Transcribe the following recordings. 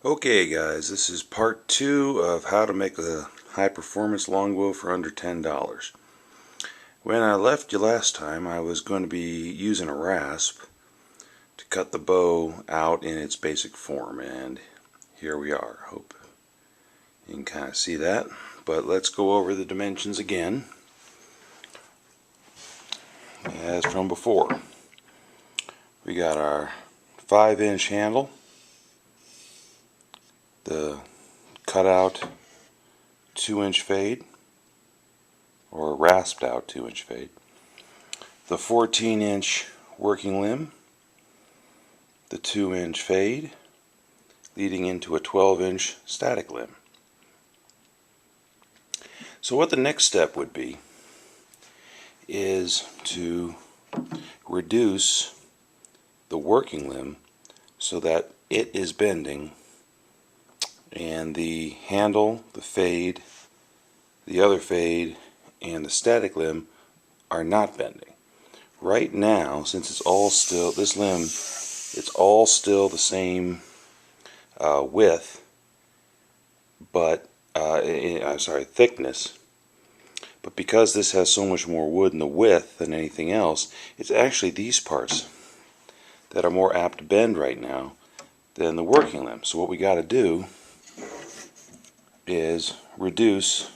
Okay guys, this is part 2 of how to make a high performance longbow for under $10. When I left you last time, I was going to be using a rasp to cut the bow out in its basic form, and here we are. Hope you can kind of see that, but let's go over the dimensions again as from before. We got our 5-inch handle, the cutout 2-inch fade, or rasped out 2-inch fade, the 14-inch working limb, the 2-inch fade, leading into a 12-inch static limb. So what the next step would be is to reduce the working limb so that it is bending and the handle, the fade, the other fade, and the static limb are not bending. Right now, since it's all still, this limb, it's all still the same width, but thickness, but because this has so much more wood in the width than anything else, it's actually these parts that are more apt to bend right now than the working limb. So what we got to do is reduce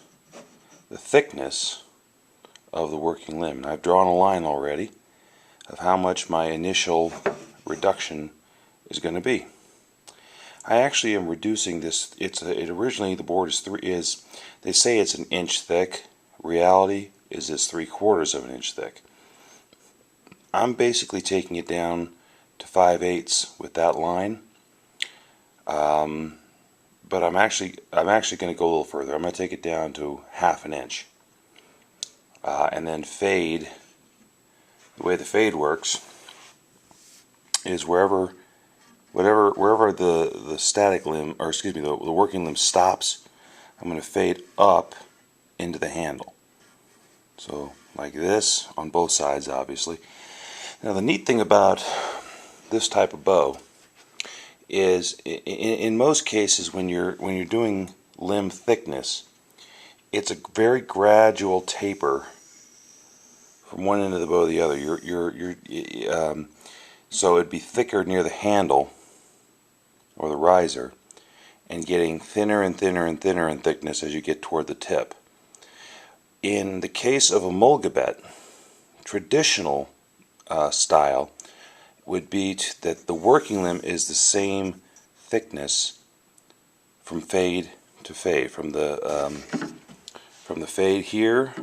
the thickness of the working limb. And I've drawn a line already of how much my initial reduction is going to be. I actually am reducing this. Originally the board is they say it's an inch thick. Reality is it's 3/4 of an inch thick. I'm basically taking it down to 5/8 with that line. But I'm actually going to go a little further. I'm going to take it down to 1/2 inch, and then fade. The way the fade works is wherever the static limb, or excuse me, the working limb stops, I'm going to fade up into the handle. So like this on both sides, obviously. Now the neat thing about this type of bow is in most cases when you're doing limb thickness, it's a very gradual taper from one end of the bow to the other. So it'd be thicker near the handle or the riser, and getting thinner and thinner and thinner in thickness as you get toward the tip. In the case of a mulgabet, traditional style would be that the working limb is the same thickness from fade to fade, from the fade here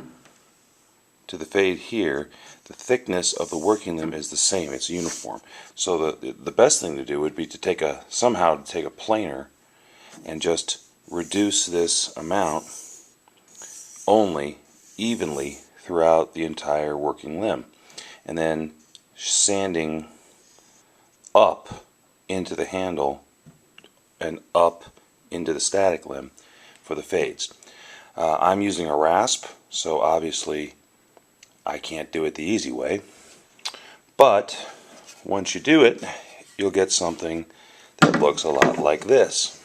to the fade here. The thickness of the working limb is the same. It's uniform. So the best thing to do would be to somehow take a planer and just reduce this amount only evenly throughout the entire working limb, and then sanding up into the handle and up into the static limb for the fades. I'm using a rasp, so obviously I can't do it the easy way, but once you do it, you'll get something that looks a lot like this.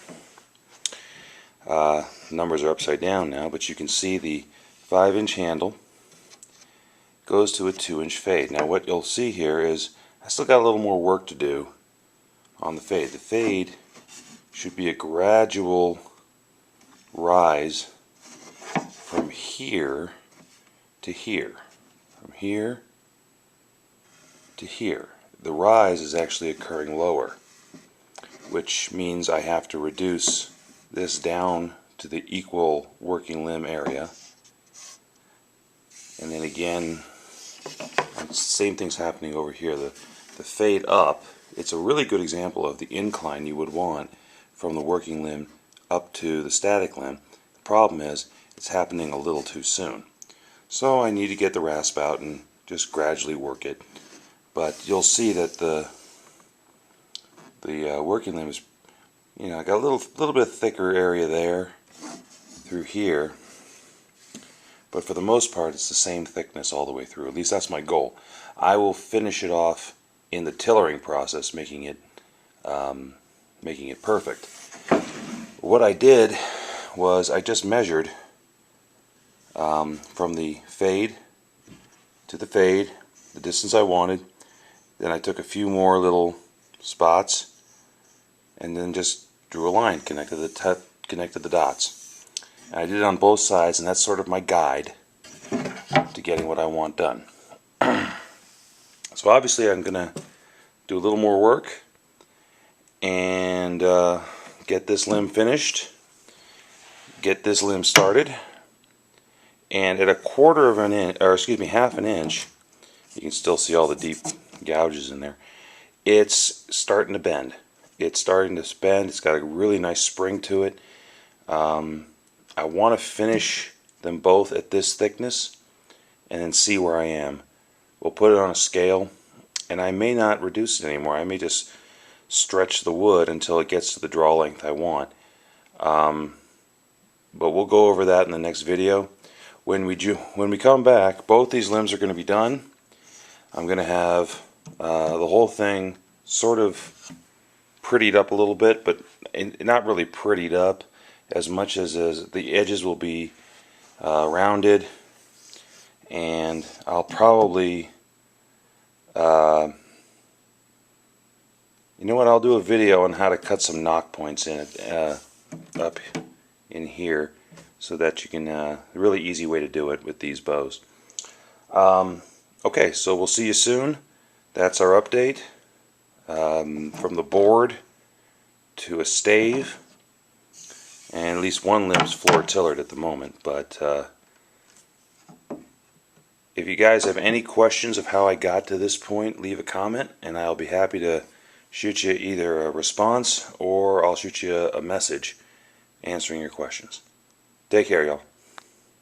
Numbers are upside down now, but you can see the 5-inch handle goes to a 2-inch fade. Now what you'll see here is I still got a little more work to do on the fade. The fade should be a gradual rise from here to here. From here to here. The rise is actually occurring lower, which means I have to reduce this down to the equal working limb area. And then again, same thing's happening over here. The fade up, it's a really good example of the incline you would want from the working limb up to the static limb. The problem is it's happening a little too soon. So I need to get the rasp out and just gradually work it. But you'll see that the working limb is, I got a little bit thicker area there through here. But for the most part, it's the same thickness all the way through. At least that's my goal. I will finish it off in the tillering process, making it making it perfect. What I did was I just measured from the fade to the fade, the distance I wanted. Then I took a few more little spots and then just drew a line, connected the dots. And I did it on both sides, and that's sort of my guide to getting what I want done. So obviously I'm going to do a little more work and get this limb finished, get this limb started, and at a quarter of an inch, or excuse me, half an inch, you can still see all the deep gouges in there. It's starting to bend. It's starting to bend. It's got a really nice spring to it. I want to finish them both at this thickness and then see where I am. We'll put it on a scale, and I may not reduce it anymore. I may just stretch the wood until it gets to the draw length I want. But we'll go over that in the next video. When we come back, both these limbs are going to be done. I'm going to have the whole thing sort of prettied up a little bit, but not really prettied up as much as the edges will be rounded, and I'll probably you know what, I'll do a video on how to cut some knock points in it up in here, so that you can a really easy way to do it with these bows. Okay, so we'll see you soon. That's our update from the board to a stave, and at least one limb's floor tillered at the moment. But if you guys have any questions of how I got to this point, leave a comment and I'll be happy to shoot you either a response or I'll shoot you a message answering your questions. Take care, y'all.